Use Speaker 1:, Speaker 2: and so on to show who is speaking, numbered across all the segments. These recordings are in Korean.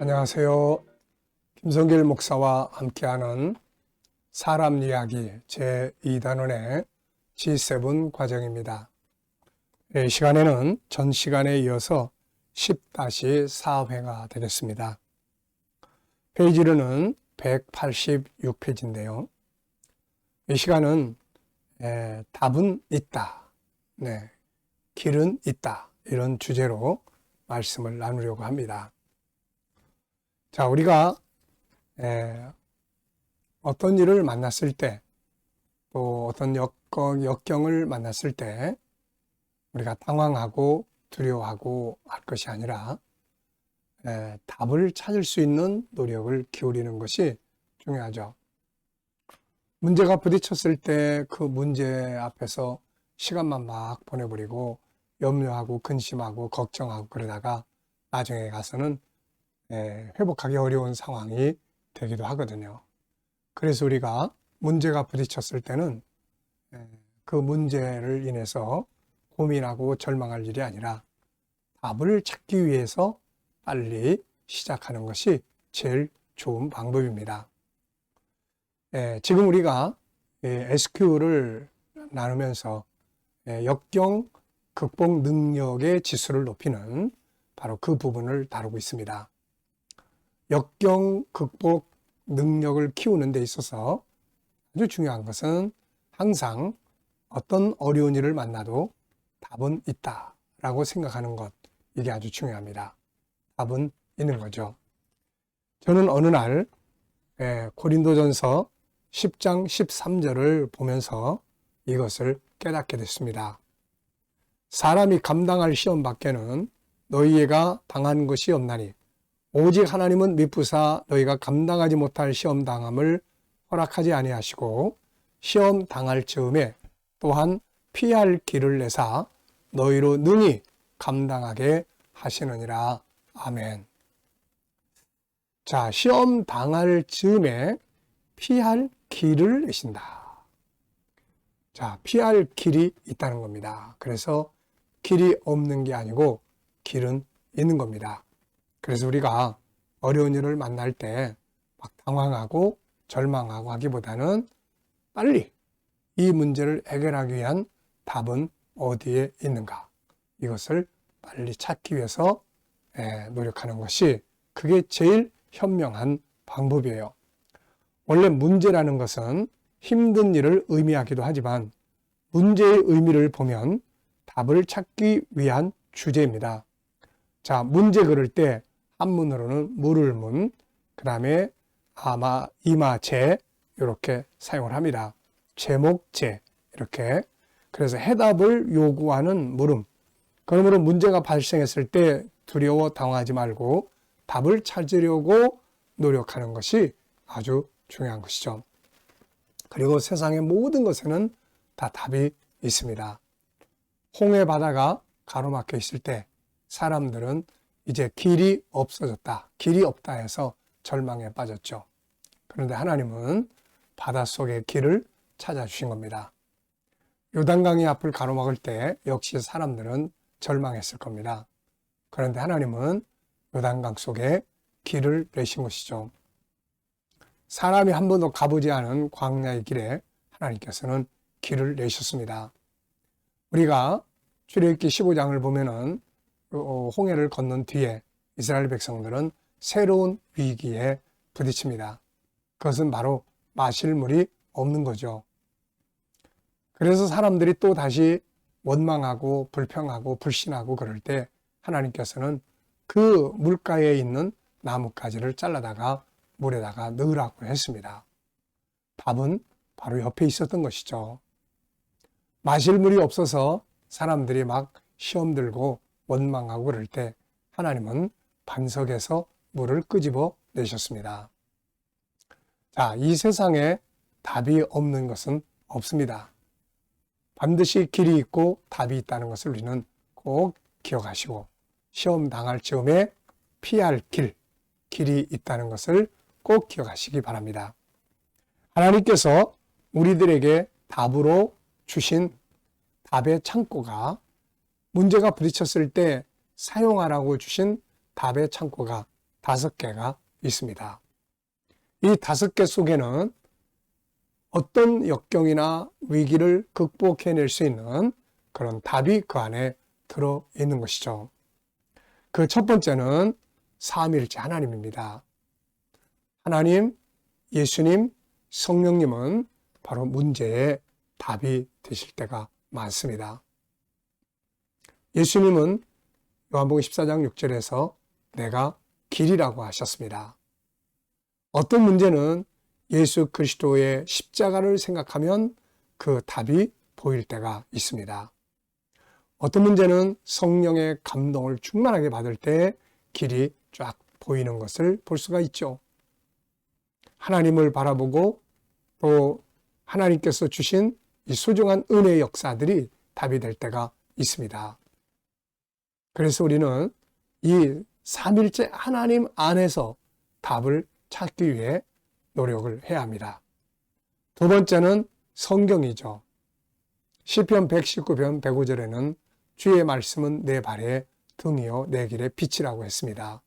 Speaker 1: 안녕하세요. 김성길 목사와 함께하는 사람 이야기 제2단원의 G7 과정입니다. 이 시간에는 전 시간에 이어서 10-4회가 되겠습니다. 페이지로는 186페이지인데요. 이 시간은 답은 있다, 길은 있다, 이런 주제로 말씀을 나누려고 합니다. 자, 우리가 어떤 일을 만났을 때, 또 어떤 역경을 만났을 때 우리가 당황하고 두려워하고 할 것이 아니라 답을 찾을 수 있는 노력을 기울이는 것이 중요하죠. 문제가 부딪혔을 때 그 문제 앞에서 시간만 막 보내버리고 염려하고 근심하고 걱정하고 그러다가 나중에 가서는 회복하기 어려운 상황이 되기도 하거든요. 그래서 우리가 문제가 부딪혔을 때는 그 문제를 인해서 고민하고 절망할 일이 아니라 답을 찾기 위해서 빨리 시작하는 것이 제일 좋은 방법입니다. 지금 우리가 SQ를 나누면서 역경 극복 능력의 지수를 높이는 바로 그 부분을 다루고 있습니다. 역경 극복 능력을 키우는 데 있어서 아주 중요한 것은 항상 어떤 어려운 일을 만나도 답은 있다라고 생각하는 것, 이게 아주 중요합니다. 답은 있는 거죠. 저는 어느 날 고린도전서 10장 13절을 보면서 이것을 깨닫게 됐습니다. 사람이 감당할 시험 밖에는 너희가 당한 것이 없나니 오직 하나님은 미쁘사 너희가 감당하지 못할 시험 당함을 허락하지 아니하시고 시험 당할 즈음에 또한 피할 길을 내사 너희로 능히 감당하게 하시느니라. 아멘. 자, 시험 당할 즈음에 피할 길을 내신다. 자, 피할 길이 있다는 겁니다. 그래서 길이 없는 게 아니고 길은 있는 겁니다. 그래서 우리가 어려운 일을 만날 때 막 당황하고 절망하고 하기보다는 빨리 이 문제를 해결하기 위한 답은 어디에 있는가, 이것을 빨리 찾기 위해서 노력하는 것이, 그게 제일 현명한 방법이에요. 원래 문제라는 것은 힘든 일을 의미하기도 하지만 문제의 의미를 보면 답을 찾기 위한 주제입니다. 자, 문제 그럴 때 한문으로는 물을 문, 그 다음에 이마제 이렇게 사용을 합니다. 제목제 이렇게. 그래서 해답을 요구하는 물음. 그러므로 문제가 발생했을 때 두려워 당하지 말고 답을 찾으려고 노력하는 것이 아주 중요한 것이죠. 그리고 세상의 모든 것에는 다 답이 있습니다. 홍해 바다가 가로막혀 있을 때 사람들은 이제 길이 없어졌다, 길이 없다 해서 절망에 빠졌죠. 그런데 하나님은 바닷속의 길을 찾아주신 겁니다. 요단강이 앞을 가로막을 때 역시 사람들은 절망했을 겁니다. 그런데 하나님은 요단강 속에 길을 내신 것이죠. 사람이 한 번도 가보지 않은 광야의 길에 하나님께서는 길을 내셨습니다. 우리가 출애굽기 15장을 보면은 홍해를 건넌 뒤에 이스라엘 백성들은 새로운 위기에 부딪힙니다. 그것은 바로 마실 물이 없는 거죠. 그래서 사람들이 또 다시 원망하고 불평하고 불신하고 그럴 때 하나님께서는 그 물가에 있는 나뭇가지를 잘라다가 물에다가 넣으라고 했습니다. 답은 바로 옆에 있었던 것이죠. 마실 물이 없어서 사람들이 막 시험 들고 원망하고 그럴 때 하나님은 반석에서 물을 끄집어 내셨습니다. 자, 이 세상에 답이 없는 것은 없습니다. 반드시 길이 있고 답이 있다는 것을 우리는 꼭 기억하시고 시험 당할 즈음에 피할 길이 있다는 것을 꼭 기억하시기 바랍니다. 하나님께서 우리들에게 답으로 주신 답의 창고가, 문제가 부딪혔을 때 사용하라고 주신 답의 창고가 5개가 있습니다. 이 5개 속에는 어떤 역경이나 위기를 극복해낼 수 있는 그런 답이 그 안에 들어있는 것이죠. 그 첫 번째는 삼위일체 하나님입니다. 하나님, 예수님, 성령님은 바로 문제의 답이 되실 때가 많습니다. 예수님은 요한복음 14장 6절에서 내가 길이라고 하셨습니다. 어떤 문제는 예수 그리스도의 십자가를 생각하면 그 답이 보일 때가 있습니다. 어떤 문제는 성령의 감동을 충만하게 받을 때 길이 쫙 보이는 것을 볼 수가 있죠. 하나님을 바라보고 또 하나님께서 주신 이 소중한 은혜의 역사들이 답이 될 때가 있습니다. 그래서 우리는 이 삼일째 하나님 안에서 답을 찾기 위해 노력을 해야 합니다. 두 번째는 성경이죠. 시편 119편 105절에는 주의 말씀은 내 발의 등이요 내 길의 빛이라고 했습니다.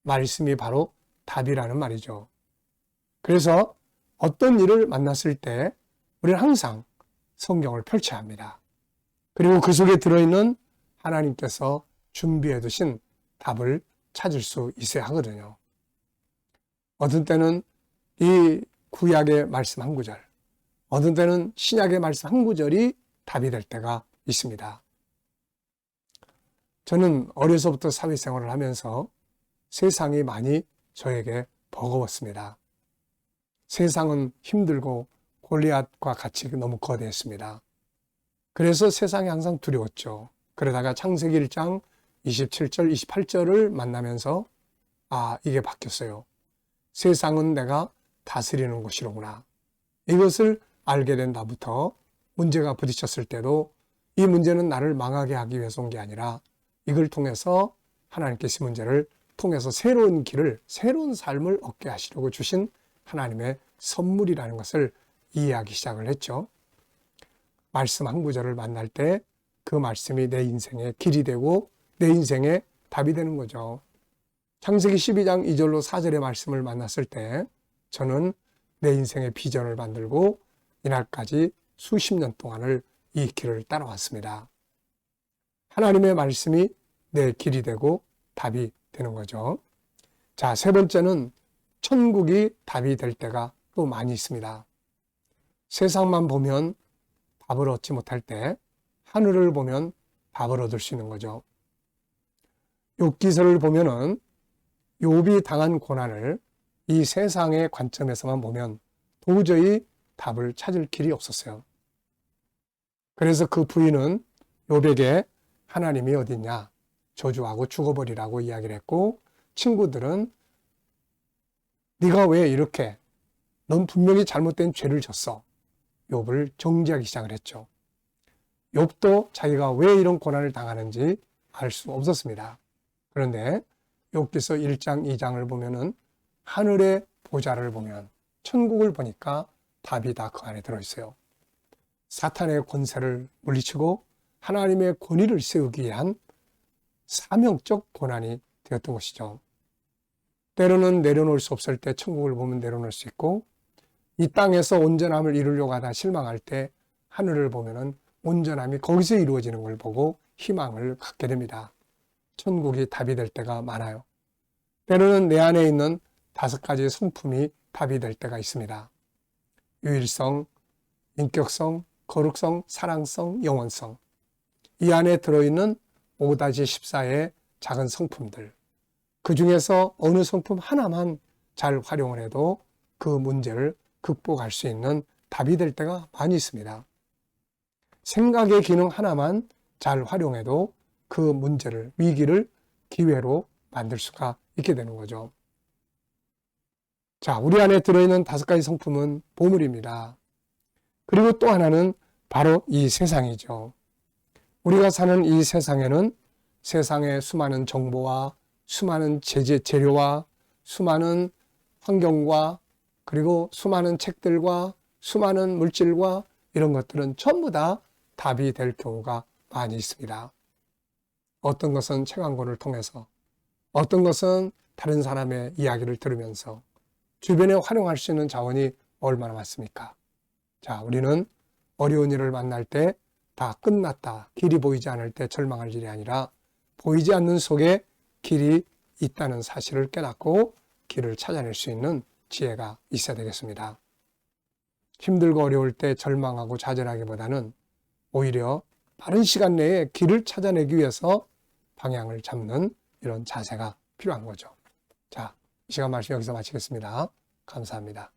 Speaker 1: 말씀이 바로 답이라는 말이죠. 그래서 어떤 일을 만났을 때 우리는 항상 성경을 펼쳐야 합니다. 그리고 그 속에 들어있는 하나님께서 준비해 두신 답을 찾을 수 있어야 하거든요. 어떤 때는 이 구약의 말씀 한 구절, 어떤 때는 신약의 말씀 한 구절이 답이 될 때가 있습니다. 저는 어려서부터 사회생활을 하면서 세상이 많이 저에게 버거웠습니다. 세상은 힘들고 골리앗과 같이 너무 거대했습니다. 그래서 세상이 항상 두려웠죠. 그러다가 창세기 1장 27절, 28절을 만나면서 이게 바뀌었어요. 세상은 내가 다스리는 곳이로구나. 이것을 알게 된 다부터 문제가 부딪혔을 때도 이 문제는 나를 망하게 하기 위해서 온 게 아니라 이걸 통해서 하나님께서 문제를 통해서 새로운 길을, 새로운 삶을 얻게 하시려고 주신 하나님의 선물이라는 것을 이해하기 시작을 했죠. 말씀 한 구절을 만날 때 그 말씀이 내 인생의 길이 되고 내 인생의 답이 되는 거죠. 창세기 12장 2절로 4절의 말씀을 만났을 때 저는 내 인생의 비전을 만들고 이날까지 수십 년 동안을 이 길을 따라왔습니다. 하나님의 말씀이 내 길이 되고 답이 되는 거죠. 자, 세 번째는 천국이 답이 될 때가 또 많이 있습니다. 세상만 보면 답을 얻지 못할 때 하늘을 보면 답을 얻을 수 있는 거죠. 욥기서를 보면은 욥이 당한 고난을 이 세상의 관점에서만 보면 도저히 답을 찾을 길이 없었어요. 그래서 그 부인은 욥에게 하나님이 어딨냐, 저주하고 죽어버리라고 이야기를 했고, 친구들은 네가 왜 이렇게, 넌 분명히 잘못된 죄를 졌어. 욥을 정죄하기 시작을 했죠. 욥도 자기가 왜 이런 고난을 당하는지 알 수 없었습니다. 그런데 욥기서 1장, 2장을 보면은 하늘의 보좌를 보면, 천국을 보니까 답이 다 그 안에 들어있어요. 사탄의 권세를 물리치고 하나님의 권위를 세우기 위한 사명적 고난이 되었던 것이죠. 때로는 내려놓을 수 없을 때 천국을 보면 내려놓을 수 있고, 이 땅에서 온전함을 이루려고 하다 실망할 때 하늘을 보면은 온전함이 거기서 이루어지는 걸 보고 희망을 갖게 됩니다. 천국이 답이 될 때가 많아요. 때로는 내 안에 있는 5가지 성품이 답이 될 때가 있습니다. 유일성, 인격성, 거룩성, 사랑성, 영원성. 이 안에 들어있는 5-14의 작은 성품들. 그 중에서 어느 성품 하나만 잘 활용을 해도 그 문제를 극복할 수 있는 답이 될 때가 많이 있습니다. 생각의 기능 하나만 잘 활용해도 그 문제를, 위기를 기회로 만들 수가 있게 되는 거죠. 자, 우리 안에 들어있는 5가지 성품은 보물입니다. 그리고 또 하나는 바로 이 세상이죠. 우리가 사는 이 세상에는 세상의 수많은 정보와 수많은 재료와 수많은 환경과 그리고 수많은 책들과 수많은 물질과 이런 것들은 전부 다 답이 될 경우가 많이 있습니다. 어떤 것은 책 한 권을 통해서, 어떤 것은 다른 사람의 이야기를 들으면서 주변에 활용할 수 있는 자원이 얼마나 많습니까? 자, 우리는 어려운 일을 만날 때 다 끝났다, 길이 보이지 않을 때 절망할 일이 아니라 보이지 않는 속에 길이 있다는 사실을 깨닫고 길을 찾아낼 수 있는 지혜가 있어야 되겠습니다. 힘들고 어려울 때 절망하고 좌절하기보다는 오히려 빠른 시간 내에 길을 찾아내기 위해서 방향을 잡는 이런 자세가 필요한 거죠. 자, 이 시간 말씀 여기서 마치겠습니다. 감사합니다.